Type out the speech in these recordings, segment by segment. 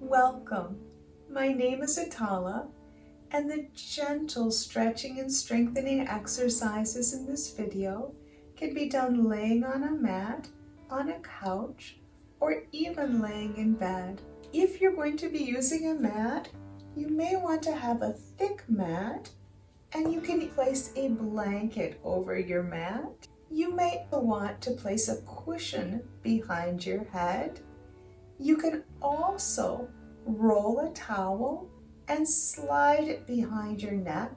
Welcome. My name is Atala, and the gentle stretching and strengthening exercises in this video can be done laying on a mat, on a couch, or even laying in bed. If you're going to be using a mat, you may want to have a thick mat, and you can place a blanket over your mat. You may want to place a cushion behind your head. You can also roll a towel and slide it behind your neck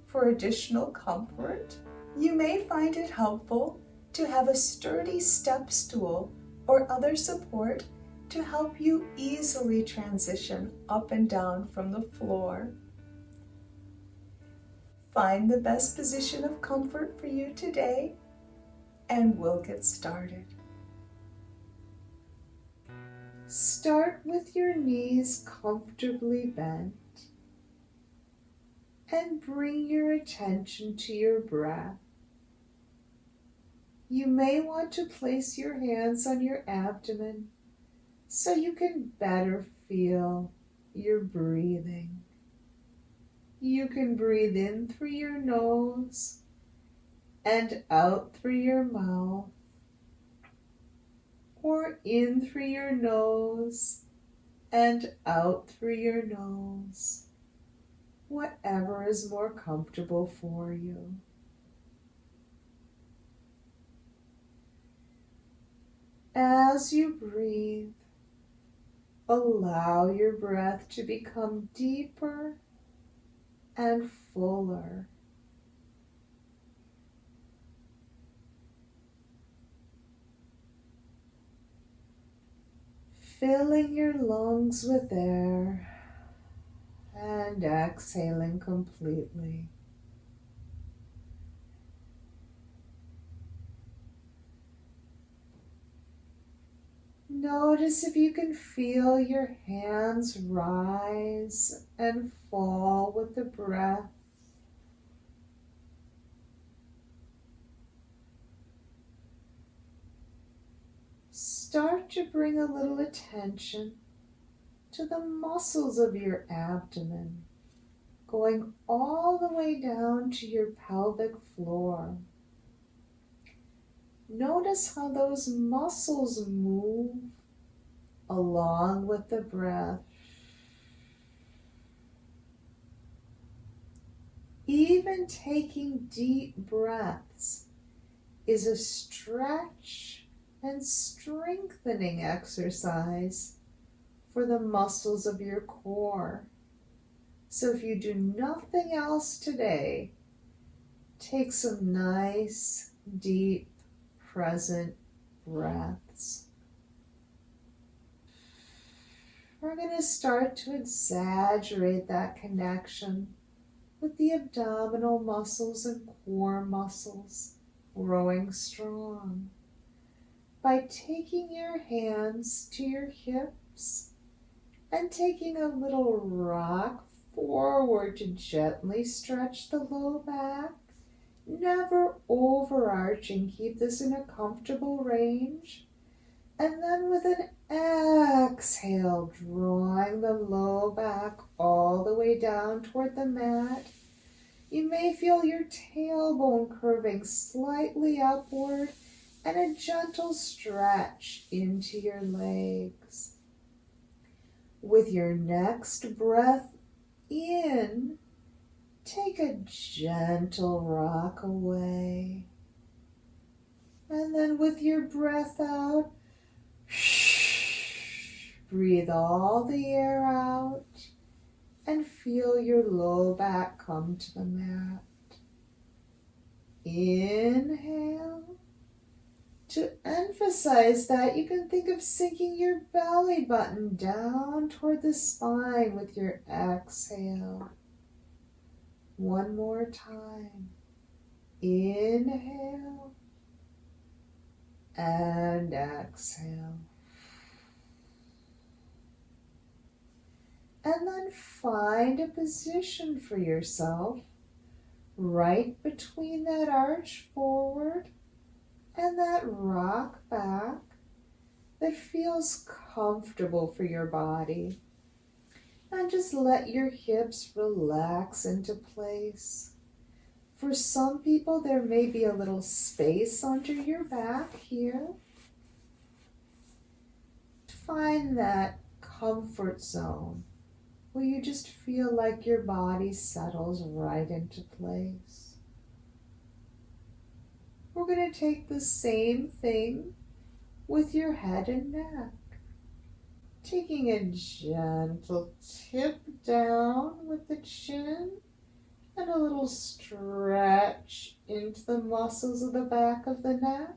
for additional comfort. You may find it helpful to have a sturdy step stool or other support to help you easily transition up and down from the floor. Find the best position of comfort for you today, and we'll get started. Start with your knees comfortably bent and bring your attention to your breath. You may want to place your hands on your abdomen so you can better feel your breathing. You can breathe in through your nose and out through your mouth, or in through your nose and out through your nose, whatever is more comfortable for you. As you breathe, allow your breath to become deeper and fuller. Filling your lungs with air and exhaling completely. Notice if you can feel your hands rise and fall with the breath. Start to bring a little attention to the muscles of your abdomen, going all the way down to your pelvic floor. Notice how those muscles move along with the breath. Even taking deep breaths is a stretch and strengthening exercise for the muscles of your core. So if you do nothing else today, take some nice, deep, present breaths. We're going to start to exaggerate that connection with the abdominal muscles and core muscles growing strong by taking your hands to your hips and taking a little rock forward to gently stretch the low back, never overarching. Keep this in a comfortable range. And then with an exhale, drawing the low back all the way down toward the mat. You may feel your tailbone curving slightly upward and a gentle stretch into your legs. With your next breath in, take a gentle rock away. And then with your breath out, breathe all the air out and feel your low back come to the mat. Inhale. To emphasize that, you can think of sinking your belly button down toward the spine with your exhale. One more time. Inhale and exhale. And then find a position for yourself right between that arch forward and that rock back that feels comfortable for your body. And just let your hips relax into place. For some people, there may be a little space under your back here. Find that comfort zone where you just feel like your body settles right into place. We're going to take the same thing with your head and neck. Taking a gentle tip down with the chin and a little stretch into the muscles of the back of the neck.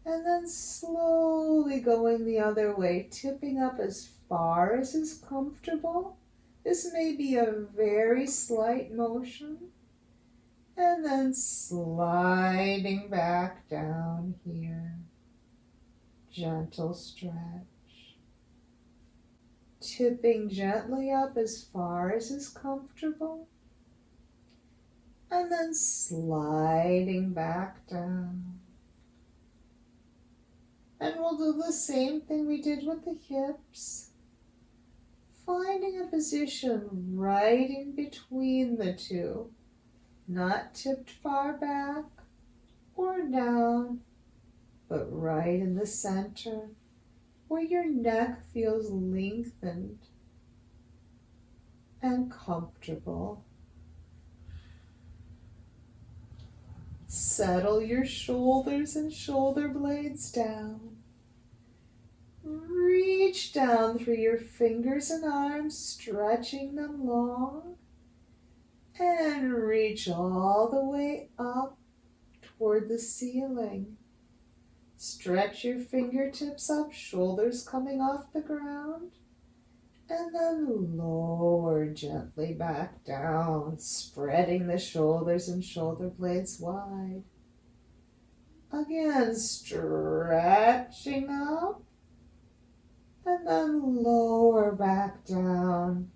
And then slowly going the other way, tipping up as far as is comfortable. This may be a very slight motion. And then sliding back down here. Gentle stretch. Tipping gently up as far as is comfortable. And then sliding back down. And we'll do the same thing we did with the hips. Finding a position right in between the two. Not tipped far back or down, but right in the center where your neck feels lengthened and comfortable. Settle your shoulders and shoulder blades down. Reach down through your fingers and arms, stretching them long, and reach all the way up toward the ceiling. Stretch your fingertips up, shoulders coming off the ground, and then lower gently back down, spreading the shoulders and shoulder blades wide. Again, stretching up, and then lower back down,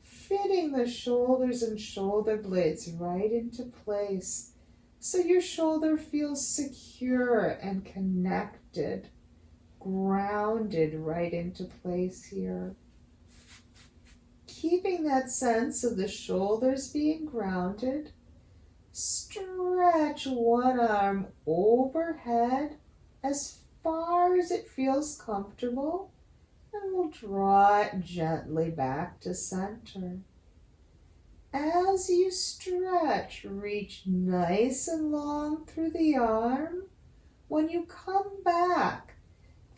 fitting the shoulders and shoulder blades right into place so your shoulder feels secure and connected, grounded right into place here. Keeping that sense of the shoulders being grounded, stretch one arm overhead as far as it feels comfortable, and we'll draw it gently back to center. As you stretch, reach nice and long through the arm. When you come back,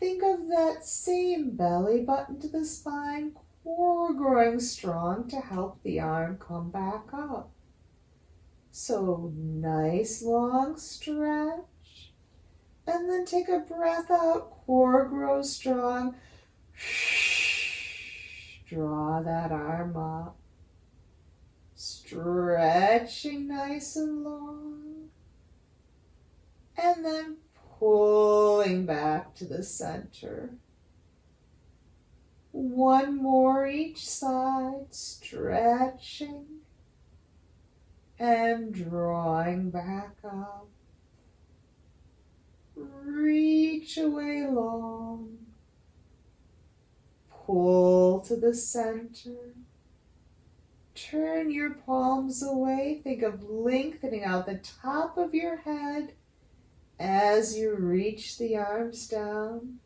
think of that same belly button to the spine, core growing strong to help the arm come back up. So nice long stretch, and then take a breath out, core grows strong. Draw that arm up, stretching nice and long, and then pulling back to the center. One more each side, stretching and drawing back up. Reach away long. Pull to the center. Turn your palms away. Think of lengthening out the top of your head as you reach the arms down.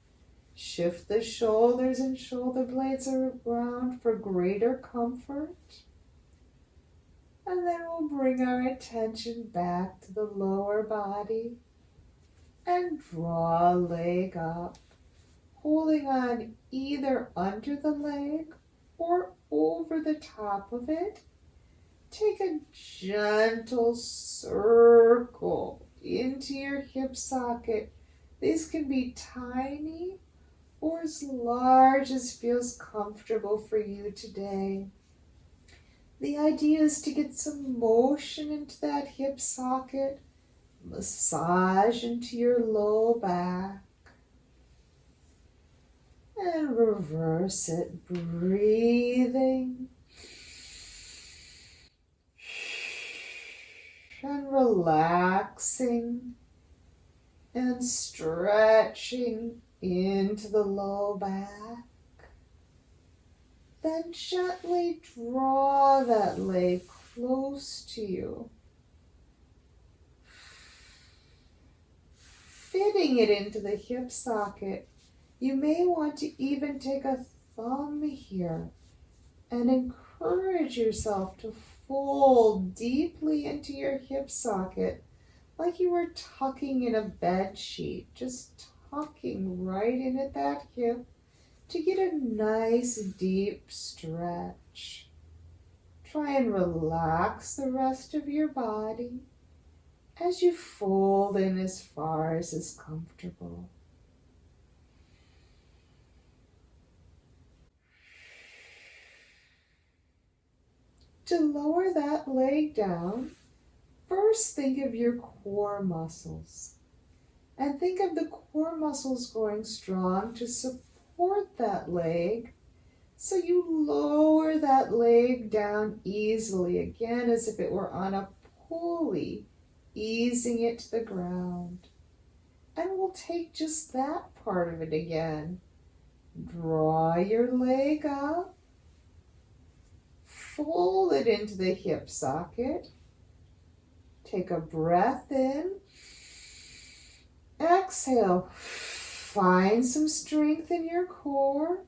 Shift the shoulders and shoulder blades around for greater comfort. And then we'll bring our attention back to the lower body and draw a leg up, holding on either under the leg or over the top of it. Take a gentle circle into your hip socket. These can be tiny or as large as feels comfortable for you today. The idea is to get some motion into that hip socket, massage into your low back, and reverse it, breathing and relaxing and stretching into the low back. Then gently draw that leg close to you, fitting it into the hip socket. You may want to even take a thumb here and encourage yourself to fold deeply into your hip socket like you were tucking in a bed sheet, just tucking right in at that hip to get a nice deep stretch. Try and relax the rest of your body as you fold in as far as is comfortable. To lower that leg down, first think of your core muscles. And think of the core muscles growing strong to support that leg. So you lower that leg down easily, again as if it were on a pulley, easing it to the ground. And we'll take just that part of it again. Draw your leg up. Fold it into the hip socket. Take a breath in. Exhale. Find some strength in your core.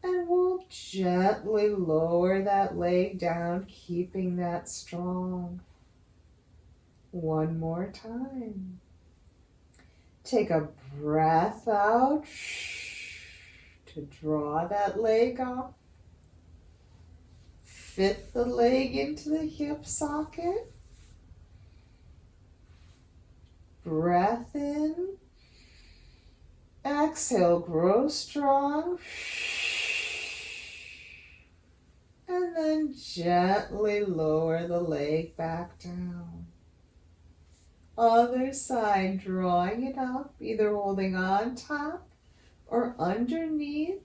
And we'll gently lower that leg down, keeping that strong. One more time. Take a breath out to draw that leg up. Fit the leg into the hip socket. Breath in. Exhale, grow strong. And then gently lower the leg back down. Other side, drawing it up, either holding on top or underneath.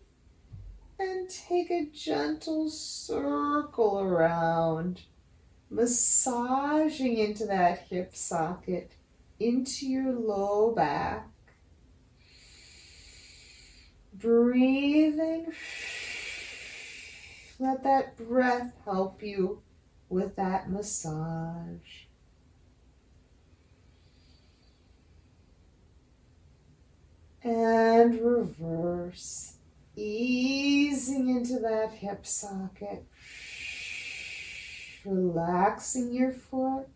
And take a gentle circle around, massaging into that hip socket, into your low back. Breathing. Let that breath help you with that massage. And reverse. Easing into that hip socket, relaxing your foot,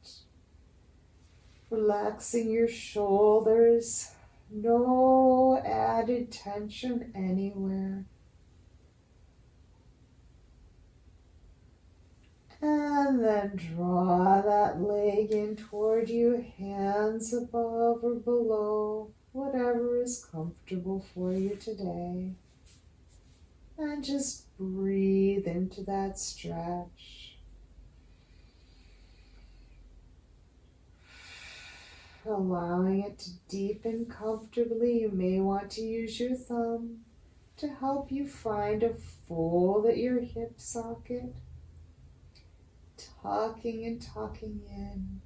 relaxing your shoulders, no added tension anywhere. And then draw that leg in toward you, hands above or below, whatever is comfortable for you today. And just breathe into that stretch. Allowing it to deepen comfortably. You may want to use your thumb to help you find a fold at your hip socket. Tucking and tucking in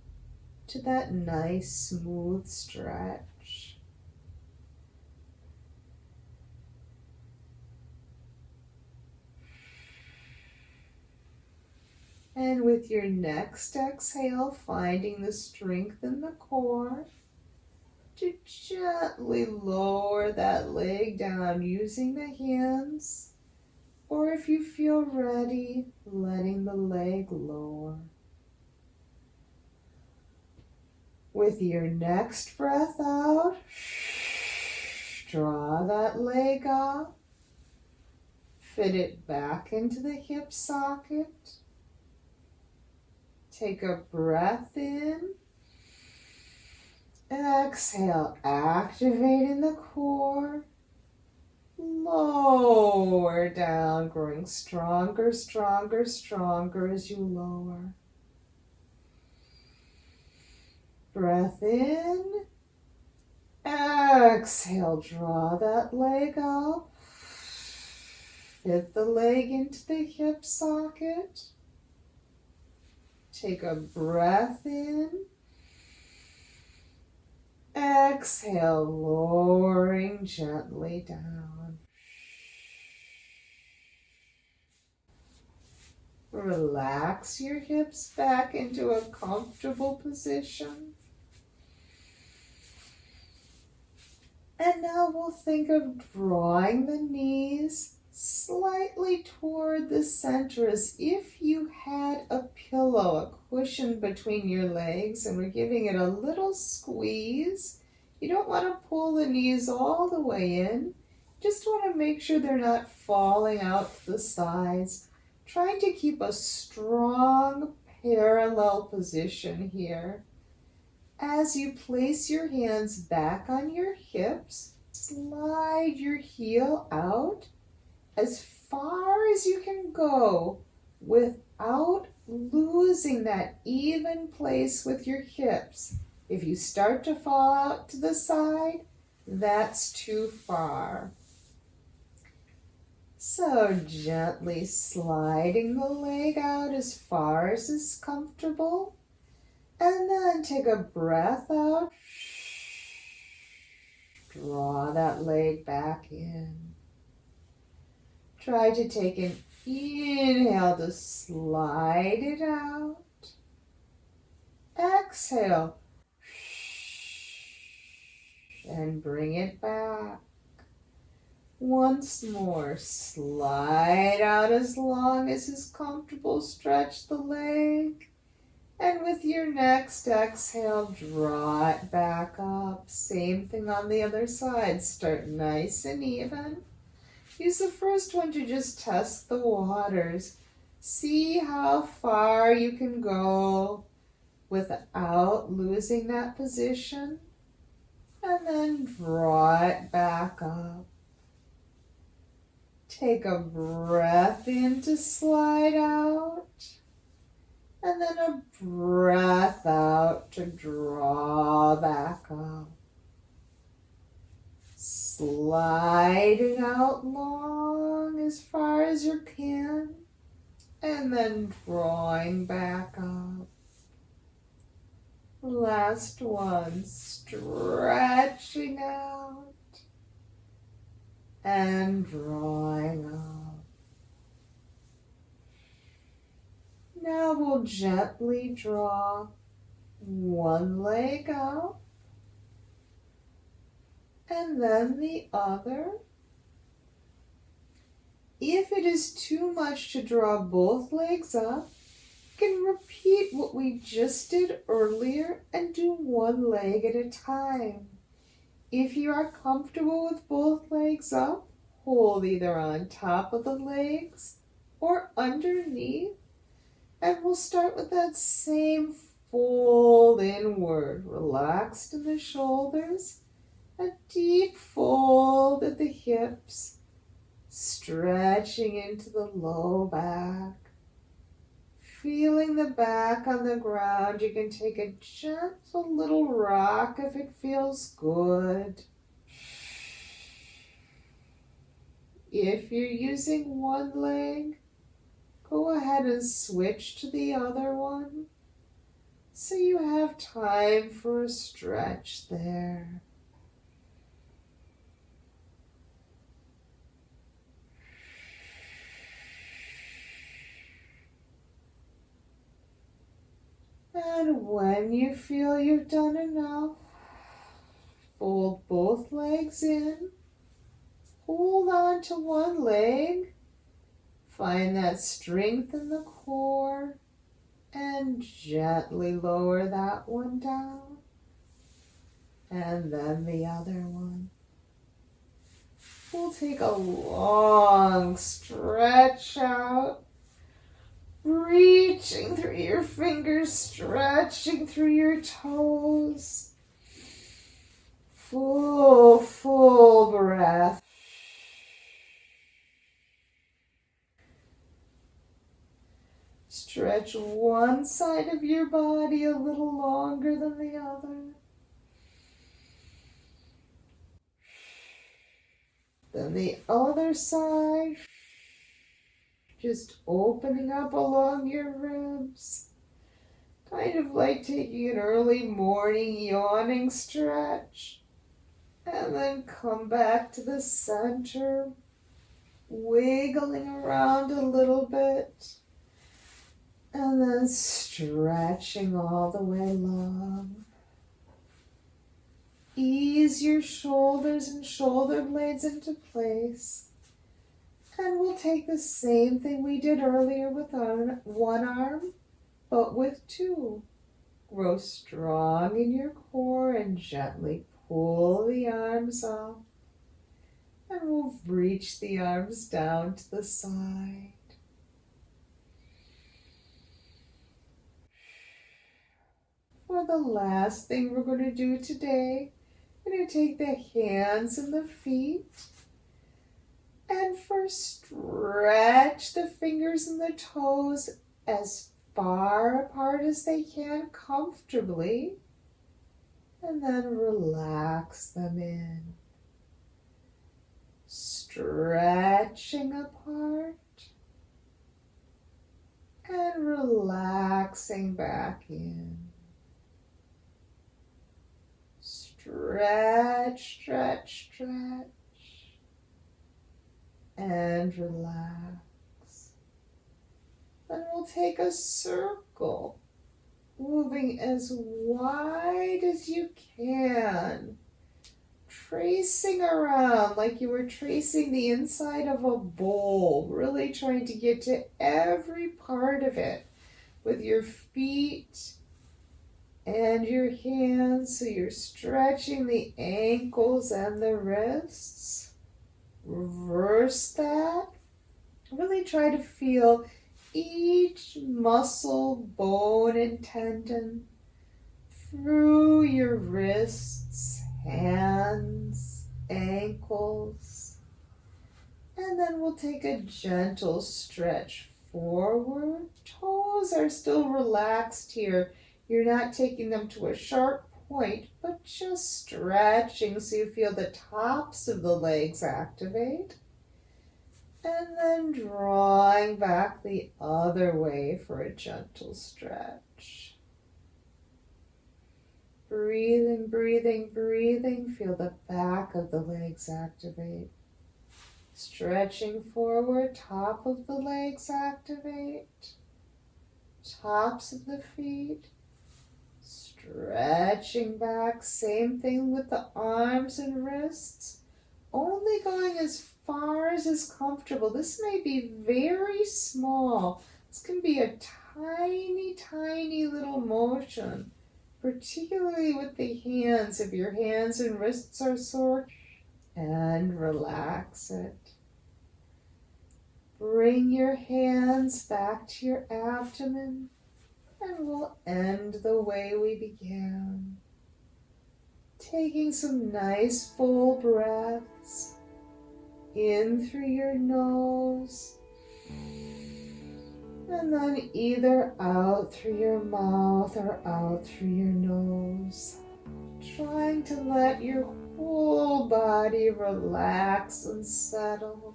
to that nice smooth stretch. And with your next exhale, finding the strength in the core to gently lower that leg down using the hands, or if you feel ready, letting the leg lower. With your next breath out, draw that leg up, fit it back into the hip socket. Take a breath in. Exhale, activating the core. Lower down, growing stronger, stronger, stronger as you lower. Breath in. Exhale, draw that leg up. Fit the leg into the hip socket. Take a breath in. Exhale, lowering gently down. Relax your hips back into a comfortable position. And now we'll think of drawing the knees slightly toward the center as if you had a pillow, a cushion between your legs, and we're giving it a little squeeze. You don't want to pull the knees all the way in. Just want to make sure they're not falling out to the sides. Trying to keep a strong parallel position here. As you place your hands back on your hips, slide your heel out as far as you can go without losing that even place with your hips. If you start to fall out to the side, that's too far. So gently sliding the leg out as far as is comfortable. And then take a breath out. Draw that leg back in. Try to take an inhale to slide it out. Exhale. And bring it back. Once more, slide out as long as is comfortable. Stretch the leg. And with your next exhale, draw it back up. Same thing on the other side. Start nice and even. Use the first one to just test the waters. See how far you can go without losing that position. And then draw it back up. Take a breath in to slide out. And then a breath out to draw back up. Slide it out long as far as you can. And then drawing back up. Last one, stretching out. And drawing up. Now we'll gently draw one leg out and then the other. If it is too much to draw both legs up, you can repeat what we just did earlier and do one leg at a time. If you are comfortable with both legs up, hold either on top of the legs or underneath. And we'll start with that same fold inward. Relaxed in the shoulders. A deep fold at the hips. Stretching into the low back. Feeling the back on the ground. You can take a gentle little rock if it feels good. If you're using one leg, go ahead and switch to the other one so you have time for a stretch there. And when you feel you've done enough, fold both legs in, hold on to one leg. Find that strength in the core and gently lower that one down. And then the other one. We'll take a long stretch out, reaching through your fingers, stretching through your toes. Full breath. Stretch one side of your body a little longer than the other. Then the other side. Just opening up along your ribs. Kind of like taking an early morning yawning stretch. And then come back to the center. Wiggling around a little bit. And then stretching all the way long. Ease your shoulders and shoulder blades into place. And we'll take the same thing we did earlier with our one arm, but with two. Grow strong in your core and gently pull the arms up. And we'll reach the arms down to the side. For the last thing we're going to do today, we're going to take the hands and the feet and first stretch the fingers and the toes as far apart as they can comfortably, and then relax them in. Stretching apart and relaxing back in. Stretch, stretch, stretch, and relax. Then we'll take a circle, moving as wide as you can, tracing around like you were tracing the inside of a bowl, really trying to get to every part of it with your feet and your hands, so you're stretching the ankles and the wrists. Reverse that. Really try to feel each muscle, bone, and tendon through your wrists, hands, ankles. And then we'll take a gentle stretch forward. Toes are still relaxed here. You're not taking them to a sharp point, but just stretching so you feel the tops of the legs activate. And then drawing back the other way for a gentle stretch. Breathing, breathing, breathing. Feel the back of the legs activate. Stretching forward, top of the legs activate. Tops of the feet. Stretching back, same thing with the arms and wrists, only going as far as is comfortable. This may be very small. This can be a tiny, tiny little motion, particularly with the hands. If your hands and wrists are sore, and relax it. Bring your hands back to your abdomen. And we'll end the way we began. Taking some nice full breaths in through your nose and then either out through your mouth or out through your nose. Trying to let your whole body relax and settle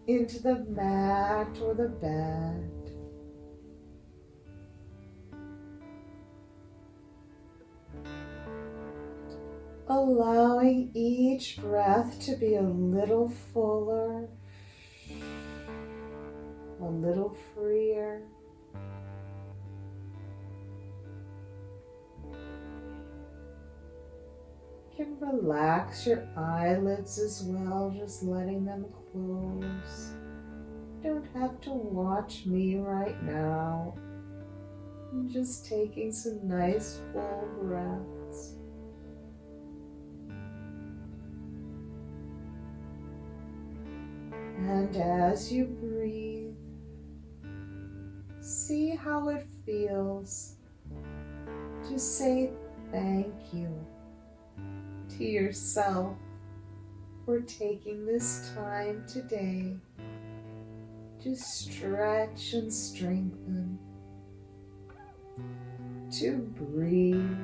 into the mat or the bed. Allowing each breath to be a little fuller, a little freer. You can relax your eyelids as well, just letting them close. You don't have to watch me right now. I'm just taking some nice full breaths. And as you breathe, see how it feels to say thank you to yourself for taking this time today to stretch and strengthen, to breathe,